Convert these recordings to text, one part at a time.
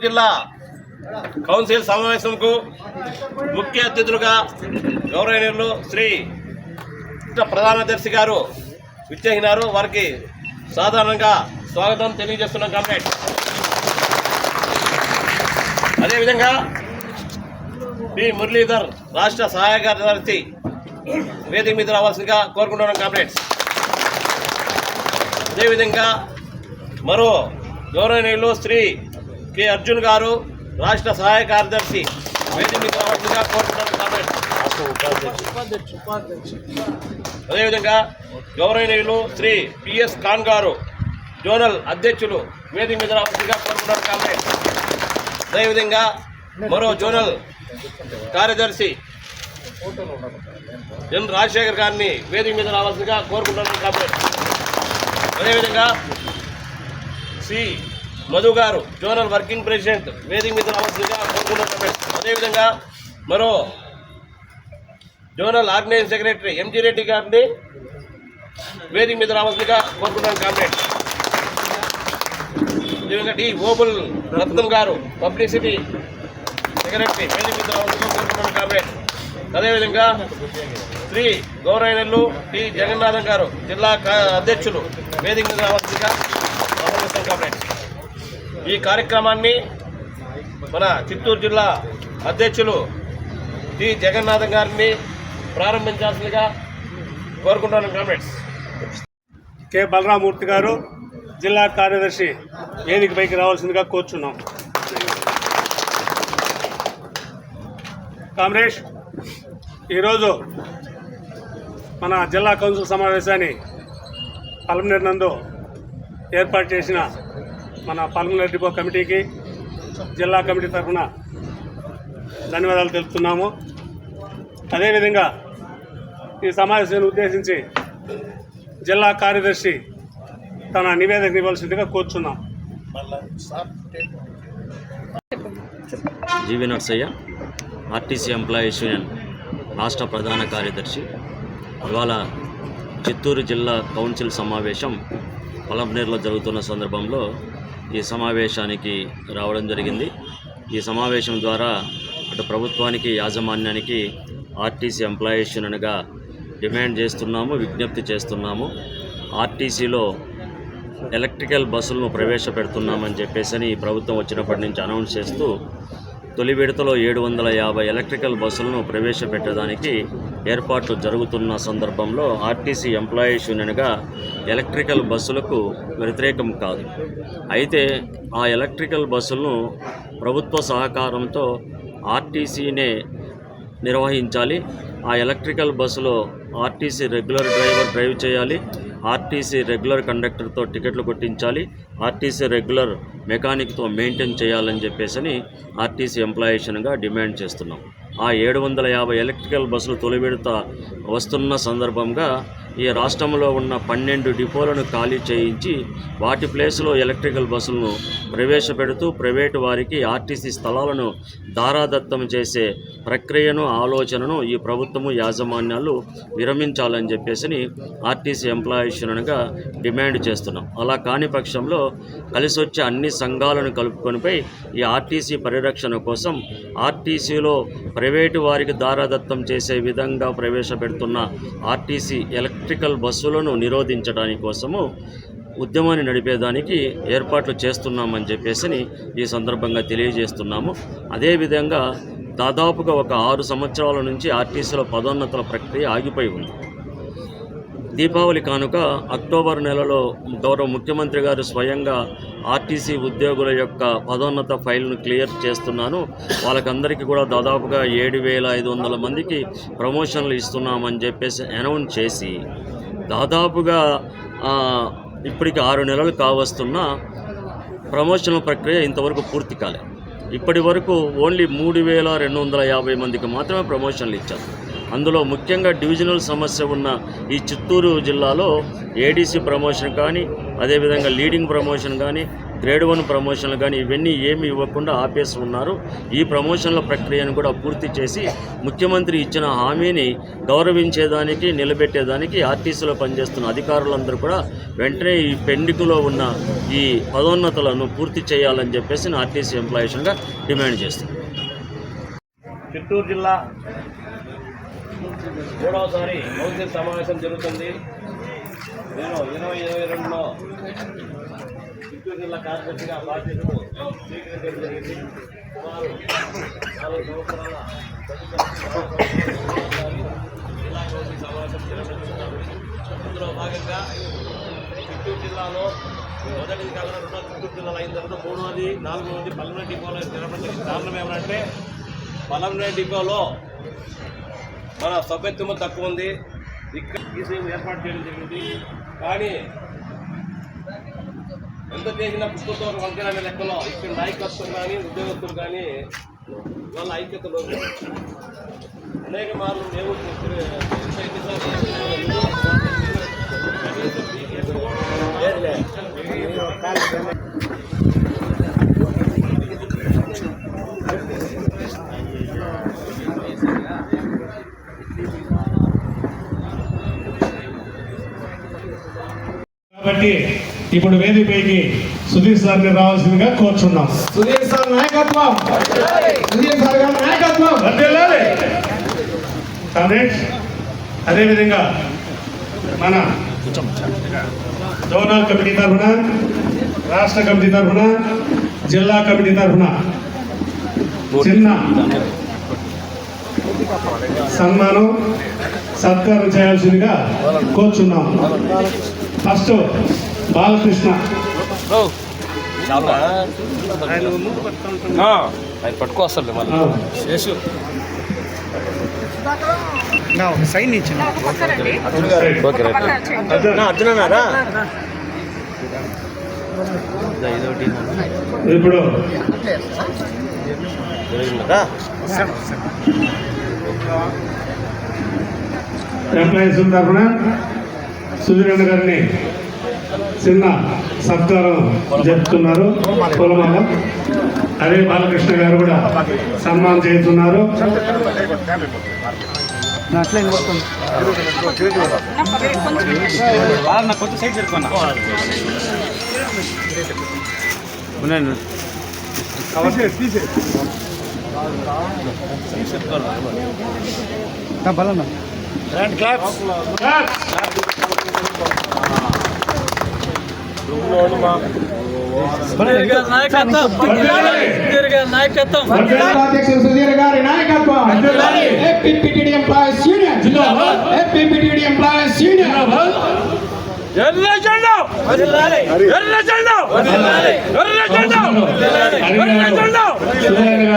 జిల్లా కౌన్సిల్ సమావేశంకు ముఖ్య అతిథులుగా గౌరవనీయులు శ్రీ ప్రధానదర్శి గారు విచ్చేసినారు. వారికి సాధారణంగా స్వాగతం తెలియజేస్తున్నాం. కామ్రేడ్, అదేవిధంగా పి మురళీధర్ రాష్ట్ర సహాయ కార్యదర్శి వేదిక మీద రావాల్సిందిగా కోరుకుంటున్నాం. కామ్రేడ్స్, అదేవిధంగా మరో గౌరవనీయులు శ్రీ కె అర్జున్ గారు రాష్ట్ర సహాయ కార్యదర్శి వేదిక మీద రావాల్సిందిగా కోరుకుంటున్నాం. కామ్రేడ్స్, అదేవిధంగా గౌరవనీయులు శ్రీ పిఎస్ ఖాన్ గారు జోనల్ అధ్యక్షులు వేదిక మీద రావాల్సిందిగా కోరుకుంటున్నాం. కామ్రేడ్స్, అదేవిధంగా మరో జోనల్ కార్యదర్శి ఎన్ రాజశేఖర్ గారిని వేదిక మీద రావాల్సిందిగా కోరుకుంటున్నాం. కాబట్టి అదేవిధంగా సి మధు గారు జోనల్ వర్కింగ్ ప్రెసిడెంట్ వేదిక మీద రావాల్సిందిగా కోరుకుంటున్నాం. అదేవిధంగా మరో zonal organising secretary MG Reddy గారిని వేదిక మీద రావాల్సిందిగా కోరుకుంటున్నాం. కామ్రేడ్, అదేవిధంగా డి ఓబుల్ రత్నం గారు పబ్లిసిటీ సెక్రటరీ వేదిక మీద రావాల్సిందిగా కోరుకుంటున్నాం. కామ్రేడ్, అదేవిధంగా శ్రీ గౌరవనీయులు టి జగన్నాథం గారు జిల్లా అధ్యక్షులు వేదిక మీద రావాల్సిందిగా ఆహ్వానిస్తాం. కామ్రేడ్, ఈ కార్యక్రమాన్ని మన చిత్తూరు జిల్లా అధ్యక్షులు టి జగన్నాథం గారిని ప్రారంభించాల్సిందిగా కోరుకుంటున్నాను. కామ్రేడ్స్, కె బలరామూర్తి గారు జిల్లా కార్యదర్శి వేదిక పైకి రావాల్సిందిగా కోరుచున్నాం. కామ్రేడ్స్, ఈరోజు మన జిల్లా కౌన్సిల్ సమావేశాన్ని పల్మనేరు నందు ఏర్పాటు చేసిన మన పల్మనేరు డిపో కమిటీకి జిల్లా కమిటీ తరఫున ధన్యవాదాలు తెలుపుతున్నాము. అదేవిధంగా ఈ సమావేశాన్ని ఉద్దేశించి జిల్లా కార్యదర్శి తన నివేదిక ఇవ్వాల్సిందిగా కోరుచున్నాం. జీవి నర్సయ్య, ఆర్టీసీ ఎంప్లాయీస్ యూనియన్ రాష్ట్ర ప్రధాన కార్యదర్శి. ఇవాళ చిత్తూరు జిల్లా కౌన్సిల్ సమావేశం పలంనేరులో జరుగుతున్న సందర్భంలో ఈ సమావేశానికి రావడం జరిగింది. ఈ సమావేశం ద్వారా అటు ప్రభుత్వానికి, యాజమాన్యానికి ఆర్టీసీ ఎంప్లాయీస్ యూనియన్గా డిమాండ్ చేస్తున్నాము, విజ్ఞప్తి చేస్తున్నాము. ఆర్టీసీలో ఎలక్ట్రికల్ బస్సులను ప్రవేశపెడుతున్నామని చెప్పేసి ఈ ప్రభుత్వం వచ్చినప్పటి నుంచి అనౌన్స్ చేస్తూ తొలి విడతలో 750 ఎలక్ట్రికల్ బస్సులను ప్రవేశపెట్టడానికి ఏర్పాట్లు జరుగుతున్న సందర్భంలో ఆర్టీసీ ఎంప్లాయీస్ యూనియన్గా ఎలక్ట్రికల్ బస్సులకు వ్యతిరేకం కాదు. అయితే ఆ ఎలక్ట్రికల్ బస్సులను ప్రభుత్వ సహకారంతో ఆర్టీసీనే నిర్వహించాలి. ఆ ఎలక్ట్రికల్ బస్సులో ఆర్టీసీ రెగ్యులర్ డ్రైవర్ డ్రైవ్ చేయాలి, ఆర్టీసీ రెగ్యులర్ కండక్టర్తో టికెట్లు కొట్టించాలి, ఆర్టీసీ రెగ్యులర్ మెకానిక్తో మెయింటైన్ చేయాలని చెప్పేసి ఆర్టీసీ ఎంప్లాయీస్గా డిమాండ్ చేస్తున్నాం. ఆ 750 ఎలక్ట్రికల్ బస్సులు తొలి విడత వస్తున్న సందర్భంగా ఈ రాష్ట్రంలో ఉన్న 12 డిపోలను ఖాళీ చేయించి వాటి ప్లేస్లో ఎలక్ట్రికల్ బస్సులను ప్రవేశపెడుతూ ప్రైవేటు వారికి ఆర్టీసీ స్థలాలను దారాదత్తం చేసే ప్రక్రియను, ఆలోచనను ఈ ప్రభుత్వము, యాజమాన్యాలు విరమించాలని చెప్పేసి ఆర్టీసీ ఎంప్లాయీస్ యూనియన్గా డిమాండ్ చేస్తున్నాం. అలా కాని పక్షంలో కలిసి వచ్చే అన్ని సంఘాలను కలుపుకొనిపై ఈ ఆర్టీసీ పరిరక్షణ కోసం ఆర్టీసీలో ప్రైవేటు వారికి దారాదత్తం చేసే విధంగా ప్రవేశపెడుతున్న ఆర్టీసీ ఎలక్ట్రికల్ బస్సులను నిరోధించడానికి కోసము ఉద్యమాన్ని నడిపేదానికి ఏర్పాట్లు చేస్తున్నామని చెప్పేసి ఈ సందర్భంగా తెలియజేస్తున్నాము. అదేవిధంగా దాదాపుగా ఒక 6 సంవత్సరాల నుంచి ఆర్టీసీలో పదోన్నతుల ప్రక్రియ ఆగిపోయి ఉంది. దీపావళి కానుక అక్టోబర్ నెలలో గౌరవ ముఖ్యమంత్రి గారు స్వయంగా ఆర్టీసీ ఉద్యోగుల యొక్క పదోన్నత ఫైల్ను క్లియర్ చేస్తున్నాను, వాళ్ళకందరికీ కూడా దాదాపుగా 7,500 మందికి ప్రమోషన్లు ఇస్తున్నామని చెప్పేసి అనౌన్స్ చేసి దాదాపుగా ఇప్పటికి 6 నెలలు కావస్తున్న ప్రమోషన్ల ప్రక్రియ ఇంతవరకు పూర్తి కాలేదు. ఇప్పటి వరకు ఓన్లీ 3,250 మందికి మాత్రమే ప్రమోషన్లు ఇచ్చారు. అందులో ముఖ్యంగా డివిజనల్ సమస్య ఉన్న ఈ చిత్తూరు జిల్లాలో ఏడీసీ ప్రమోషన్ కానీ, అదేవిధంగా లీడింగ్ ప్రమోషన్ కానీ, గ్రేడ్ 1 ప్రమోషన్లు కానీ ఇవన్నీ ఏమి ఇవ్వకుండా ఆపేసి ఉన్నారు. ఈ ప్రమోషన్ల ప్రక్రియను కూడా పూర్తి చేసి ముఖ్యమంత్రి ఇచ్చిన హామీని గౌరవించేదానికి నిలబెట్టేదానికి ఆర్టీసీలో పనిచేస్తున్న అధికారులందరూ కూడా వెంటనే ఈ పెండింగ్లో ఉన్న ఈ పదోన్నతులను పూర్తి చేయాలని చెప్పేసి ఆర్టీసీ ఎంప్లాయీస్గా డిమాండ్ చేస్తుంది. చిత్తూరు జిల్లా 3వసారి కౌన్సిల్ సమావేశం జరుగుతుంది. నేను 2022లో చిత్తూరు జిల్లా కార్యదర్శిగా బాధ్యతలు స్వీకరించడం జరిగింది. సుమారు 4 సంవత్సరాల జిల్లా కౌన్సిల్ సమావేశం జరుగుతున్నాము. అందులో భాగంగా చిత్తూరు జిల్లాలో మొదటిది కాకుండా చిత్తూరు జిల్లాలో అయిన తర్వాత 3వది 4వది పల్మనేరు డిపోలో జరగడానికి కారణం ఏమంటే పల్మనేరు డిపోలో మన సభ్యత్వం తక్కువ ఉంది. ఇక్కడ ఈసీఎం ఏర్పాటు చేయడం జరిగింది. కానీ ఎంత చేసినా పుట్టుతో ఒక వంకర అనే లెక్కలో ఇక్కడ నాయకత్వం కానీ ఉద్యోగస్తులు కానీ వాళ్ళ ఐక్యతలో అనేక మార్లు మేము కాబట్టి ఇప్పుడు వేదికపైకి సుధీర్ సార్ని రావాల్సిందిగా కోరుచున్నాం. సుధీర్ సార్ నాయకత్వం, సుధీర్ సార్ గారి నాయకత్వం. కామ్రేడ్స్, అదేవిధంగా మన జోనల్ కమిటీ తరఫున, రాష్ట్ర కమిటీ తరఫున, జిల్లా కమిటీ తరఫున చిన్న సన్మానం సత్కారం చేయాల్సిందిగా కోరుచున్నాం. ఫస్ట్ బాలకృష్ణ పట్టుకొస్తాడు సైన్ ఇచ్చిన అర్జునన్నారా ఇప్పుడు ఎంప్లాయీస్ తరఫున సుధీరన్న గారిని చిన్న సత్కారం జరుపుతున్నారు. పొలమాల అదే బాలకృష్ణ గారు కూడా సన్మానం చేస్తున్నారు. కొంచెం సైడ్ జరుపుకున్నా బలన్నా హ్యాండ్ క్లాప్స్. అధ్యక్షుడు సుధీర్ గారి నాయకత్వం. ఏపీపీటీడీ ఎంప్లాయీస్ యూనియన్ జిందాబాద్. ఏపీపీటీడీ ఎంప్లాయీస్ యూనియన్ జిందాబాద్. ఎర్ర జెండా వర్ధిల్లాలి, ఎర్ర జెండా వర్ధిల్లాలి, ఎర్ర జెండా వర్ధిల్లాలి, ఎర్ర జెండా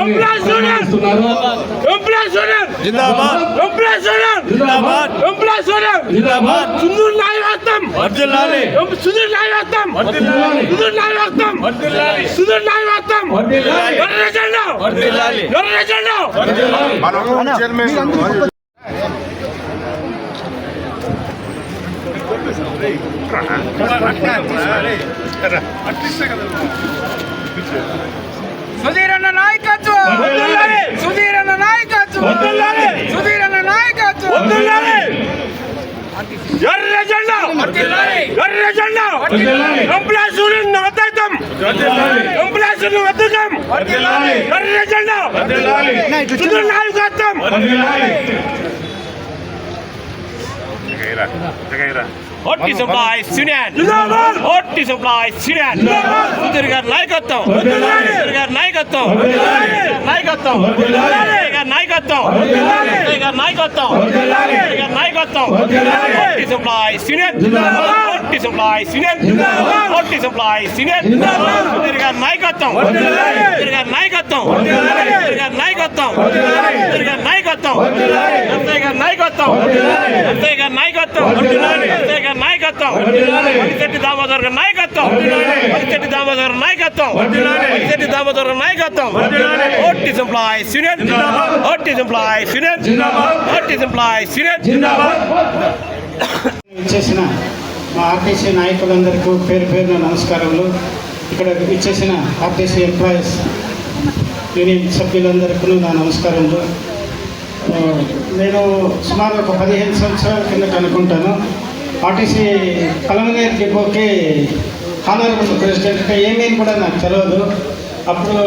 ఎంప్లాయీస్ యూనియన్ జిందాబాద్, ఎంప్లాయీస్ యూనియన్ జిందాబాద్, ఎంప్లాయీస్ యూనియన్ జిందాబాద్, ఎంప్లాయీస్ యూనియన్ జిందాబాద్. సుందూర్ నాయకత్వం వర్ధిల్లాలి, సుందూర్ నాయకత్వం వర్ధిల్లాలి, సుందూర్ నాయకత్వం వర్ధిల్లాలి, సుందూర్ నాయకత్వం వర్ధిల్లాలి, ఎర్ర జెండా వర్ధిల్లాలి, ఎర్ర జెండా వర్ధిల్లాలి. మన చైర్మన్ సుధీరన్న నాయకత్వం, సుధీరన్న నాయకత్వం, సుధీరన్న నాయకత్వం. ఎర్ర జెండా ఎర్ర జెండా ఎంప్లాయీస్ యూనియన్ వద్దం, ఎంప్లాయీస్ యూనియన్ వద్దం, ఎర్ర జెండా సుధీర్ నాయకత్వం. Hotty Supplies Union జిందాబాద్, Hotty Supplies Union జిందాబాద్. సుధీర్ గారి నాయకత్వం, సుధీర్ గారి నాయకత్వం, నాయకత్వం, గారి నాయకత్వం, గారి నాయకత్వం, గారి నాయకత్వం. Hotty Supplies Union జిందాబాద్, Hotty Supplies Union జిందాబాద్, Hotty Supplies Union జిందాబాద్. సుధీర్ గారి నాయకత్వం, సుధీర్ గారి నాయకత్వం, సుధీర్ గారి నాయకత్వం, సుధీర్ గారి నాయకత్వం, ఎస్ఐ గారి నాయకత్వం, ఎస్ఐ గారి నాయకత్వం, ఎస్ఐ గారి నాయకత్వం, మలిశెట్టి దామోదర్ గారి నాయకత్వం, మలిశెట్టి దామోదర్ నాయకత్వం, మలిశెట్టి దామోదర్ నాయకత్వం. Hotty Supplies Union జిందాబాద్, Hotty Supplies Union జిందాబాద్, Hotty Supplies Union జిందాబాద్. చేసిన మా ఆర్టీసీ నాయకులందరికీ పేరు పేరున నమస్కారములు. ఇక్కడ ఇచ్చేసిన ఆర్టీసీ ఎంప్లాయీస్ యూనియన్ సభ్యులందరికీ నా నమస్కారములు. నేను సుమారు ఒక 15 సంవత్సరాల కిందట అనుకుంటాను ఆర్టీసీ పలమనేరు డిపోకి హానరబుల్ ప్రెసిడెంట్గా ఏమేమి కూడా నాకు తెలియదు. అప్పుడు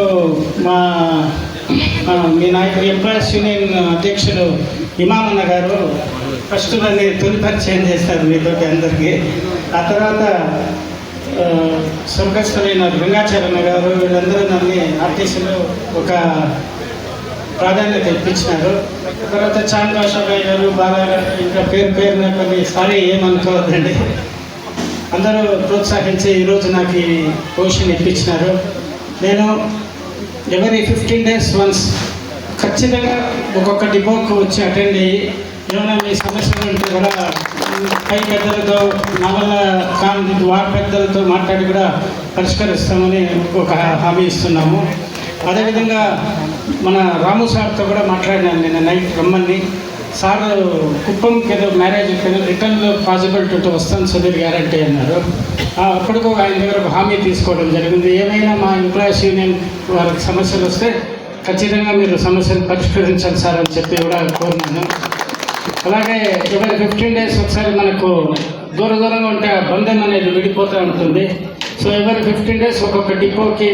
మీ నాయకుడు ఎంప్లాయీస్ యూనియన్ అధ్యక్షుడు ఇమామన్న గారు ఫస్ట్ నన్ను తొలి పరిచయం చేస్తారు మీతోటి అందరికీ. ఆ తర్వాత స్వర్గస్థులైన గంగాచరణ గారు వీళ్ళందరూ నన్ను ఆర్టీసీలో ఒక ప్రాధాన్యత ఇప్పించినారు. తర్వాత చాంద్ భాషాబాయి గారు, బాగా ఇంకా పేరున కొన్ని సారీ ఏమనుకోవద్దండి, అందరూ ప్రోత్సహించి ఈరోజు నాకు ఈ పొజిషన్ ఇప్పించినారు. నేను ఎవరి 15 days వన్స్ ఖచ్చితంగా ఒక్కొక్క డిపోకు వచ్చి అటెండ్ అయ్యి ఏమైనా మీ సమస్యలు ఉంటే కూడా పై పెద్దలతో నా వల్ల కాని వార్డు పెద్దలతో మాట్లాడి కూడా పరిష్కరిస్తామని ఒక హామీ ఇస్తున్నాము. అదేవిధంగా మన రాము సార్తో కూడా మాట్లాడినాను నేను నైట్ రమ్మని. సార్ కుప్పంకి ఏదో మ్యారేజ్ రిటర్న్లో పాసిబిలిటీ వస్తాను సుధీర్ గ్యారంటీ అన్నారు. అప్పటికు ఆయన దగ్గర ఒక హామీ తీసుకోవడం జరిగింది. ఏమైనా మా ఎంప్లాయీస్ యూనియన్ వారికి సమస్యలు వస్తే ఖచ్చితంగా మీరు సమస్యలు పరిష్కరించాలి సార్ అని చెప్పి కూడా కోరినాను. అలాగే ఎవరి 15 days ఒకసారి మనకు దూరంగా ఉంటే ఆ బంధం అనేది విడిపోతూ ఉంటుంది. సో ఎవరి 15 days ఒక్కొక్క డిపోకి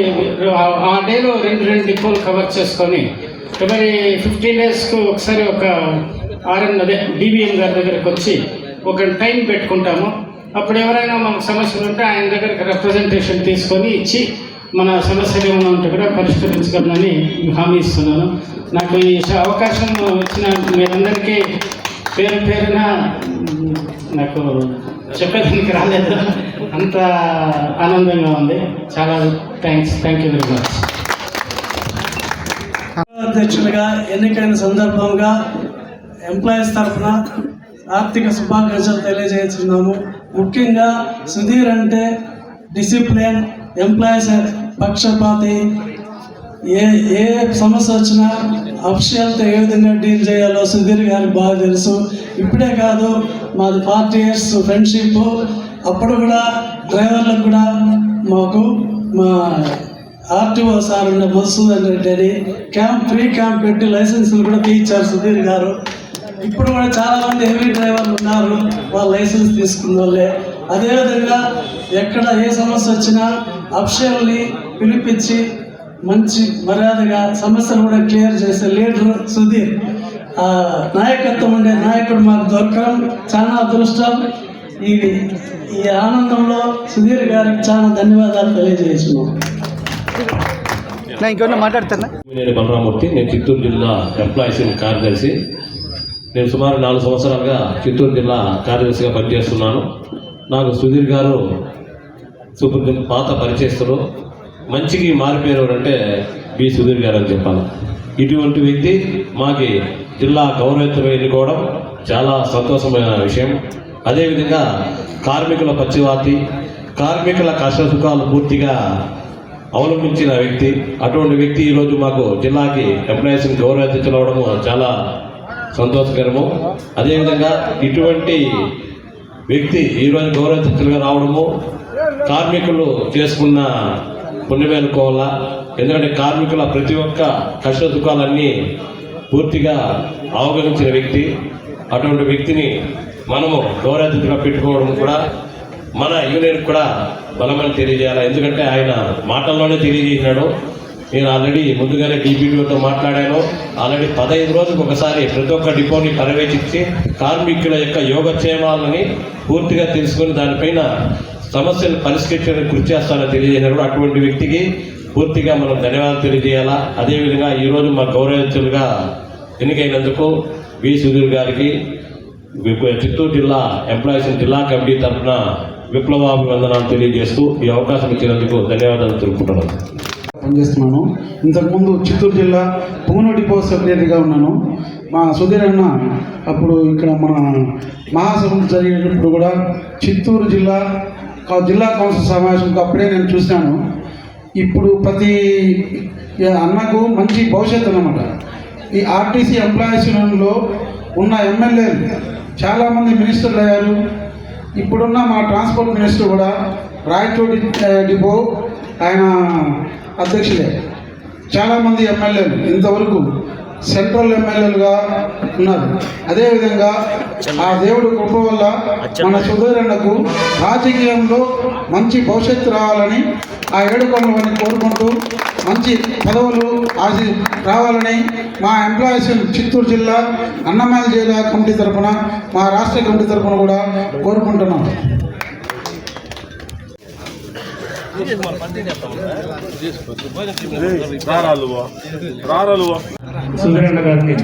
ఆ డేలో 2 డిపోలు కవర్ చేసుకొని ఎవరి 15 daysకు ఒకసారి ఒక డివిఎం గారి దగ్గరికి వచ్చి ఒక టైం పెట్టుకుంటాము. అప్పుడు ఎవరైనా మనకు సమస్యలు ఉంటే ఆయన దగ్గరికి రిప్రజెంటేషన్ తీసుకొని ఇచ్చి మన సమస్యలు ఏమైనా ఉంటే కూడా పరిష్కరించగలనని హామీ ఇస్తున్నాను. నాకు ఈ అవకాశం ఇచ్చిన మీరందరికీ పేరున నాకు చెప్పడానికి రాలేదు, అంత ఆనందంగా ఉంది. చాలా థ్యాంక్ యూ వెరీ మచ్. అధ్యక్షులుగా ఎన్నికైన సందర్భంగా ఎంప్లాయీస్ తరఫున ఆర్థిక శుభాకాంక్షలు తెలియజేస్తున్నాము. ముఖ్యంగా సుధీర్ అంటే డిసిప్లిన్, ఎంప్లాయీస్ పక్షపాతి, ఏ సమస్య వచ్చినా అఫిషియల్తో ఏ విధంగా డీల్ చేయాలో సుధీర్ గారికి బాగా తెలుసు. ఇప్పుడే కాదు, మాది 40 years ఫ్రెండ్షిప్. అప్పుడు కూడా డ్రైవర్లకు కూడా మాకు మా ఆర్టీఓ సార్ ఉండే మధుసూదన్ రెడ్డి అని ఫ్రీ క్యాంప్ పెట్టి లైసెన్సులు కూడా తీయించారు సుధీర్ గారు. ఇప్పుడు కూడా చాలామంది హెవీ డ్రైవర్లు ఉన్నారు, వాళ్ళ లైసెన్స్ తీసుకున్న వాళ్ళే. అదేవిధంగా ఎక్కడ ఏ సమస్య వచ్చినా అఫిషియల్ని పిలిపించి మంచి మర్యాదగా సమస్యలు కూడా క్లియర్ చేసే లీడర్ సుధీర్. నాయకత్వం ఉండే నాయకుడు మాకు దొరకడం చాలా అదృష్టం. ఈ ఆనందంలో సుధీర్ గారికి చాలా ధన్యవాదాలు తెలియజేస్తున్నాం. నేను బలరామూర్తి, నేను చిత్తూరు జిల్లా ఎంప్లాయీస్ కార్యదర్శి. నేను సుమారు 4 సంవత్సరాలుగా చిత్తూరు జిల్లా కార్యదర్శిగా పనిచేస్తున్నాను. నాకు సుధీర్ గారు పాత పరిచయస్తులు, మంచికి మారిపోయేవారు అంటే బి సుధీర్ గారు అని చెప్పాలి. ఇటువంటి వ్యక్తి మాకి జిల్లా గౌరవవేత్తలు ఎన్నుకోవడం చాలా సంతోషమైన విషయం. అదేవిధంగా కార్మికుల పక్షవాతి, కార్మికుల కష్ట సుఖాలు పూర్తిగా అవలంబించిన వ్యక్తి. అటువంటి వ్యక్తి ఈరోజు మాకు జిల్లాకి ఎంప్లాయీస్ని గౌరవవేత్తలు అవడము చాలా సంతోషకరము. అదేవిధంగా ఇటువంటి వ్యక్తి ఈరోజు గౌరవవేత్తలుగా రావడము కార్మికులు చేసుకున్న పుణ్యమేనుకోవాలా. ఎందుకంటే కార్మికుల ప్రతి ఒక్క కష్ట సుఖాలన్నీ పూర్తిగా అవగణించిన వ్యక్తి. అటువంటి వ్యక్తిని మనము గౌరవవేత్తలుగా పెట్టుకోవడం కూడా మన యూనియన్ కూడా బలమని తెలియజేయాలి. ఎందుకంటే ఆయన మాటల్లోనే తెలియజేసినాడు. నేను ఆల్రెడీ ముందుగానే డీపీడీఓతో మాట్లాడాను. ఆల్రెడీ 15 రోజులకు ఒకసారి ప్రతి ఒక్క డిపోని పర్యవేక్షించి కార్మికుల యొక్క యోగక్షేమాలని పూర్తిగా తెలుసుకొని దానిపైన సమస్యలు పరిష్కరించడానికి కృషి చేస్తానని తెలియజేసినాడు. అటువంటి వ్యక్తికి పూర్తిగా మనం ధన్యవాదాలు తెలియజేయాలా. అదేవిధంగా ఈరోజు మా గౌరవవేత్తలుగా ఎన్నికైనందుకు వి సుధీర్ గారికి చిత్తూరు జిల్లా ఎంప్లాయీస్ జిల్లా కమిటీ తరఫున విప్లవాభివందనాలు తెలియజేస్తూ ఈ అవకాశం ఇచ్చినందుకు ధన్యవాదాలు తెలుపుకుంటున్నాను. పనిచేస్తున్నాను. ఇంతకుముందు చిత్తూరు జిల్లా పుంగనూరు డిపో సెక్రటరీగా ఉన్నాను. మా సుధీర్ అన్న అప్పుడు ఇక్కడ మన మహాసభ జరిగేటప్పుడు కూడా చిత్తూరు జిల్లా కౌన్సిల్ సమావేశంకి అప్పుడే నేను చూశాను. ఇప్పుడు ప్రతి అన్నకు మంచి భవిష్యత్తు అన్నమాట. ఈ ఆర్టీసీ ఎంప్లాయీస్ యూనియన్లో ఉన్న ఎమ్మెల్యేలు చాలామంది మినిస్టర్లు అయ్యారు. ఇప్పుడున్న మా ట్రాన్స్పోర్ట్ మినిస్టర్ కూడా రాయచోటి డిపో ఆయన అధ్యక్షుడే. చాలామంది ఎమ్మెల్యేలు ఇంతవరకు సెంట్రల్ ఎమ్మెల్యేలుగా ఉన్నారు. అదేవిధంగా ఆ దేవుడు కృప వల్ల మన సుధీరన్నకు రాజకీయంలో మంచి భవిష్యత్తు రావాలని ఆ ఏడుకొండలని కోరుకుంటూ మంచి పదవులు రావాలని మా ఎంప్లాయీస్ చిత్తూరు జిల్లా అన్నమయ్య జిల్లా కమిటీ తరఫున మా రాష్ట్ర కమిటీ తరఫున కూడా కోరుకుంటున్నాం. సుధీరన్న గారిని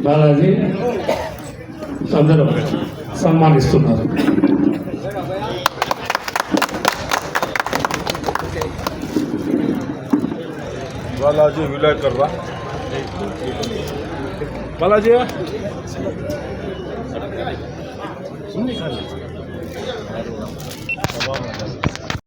బాలాజీ అందరూ సన్మానిస్తున్నారు. बालाजी विलय कर रहा बालाजी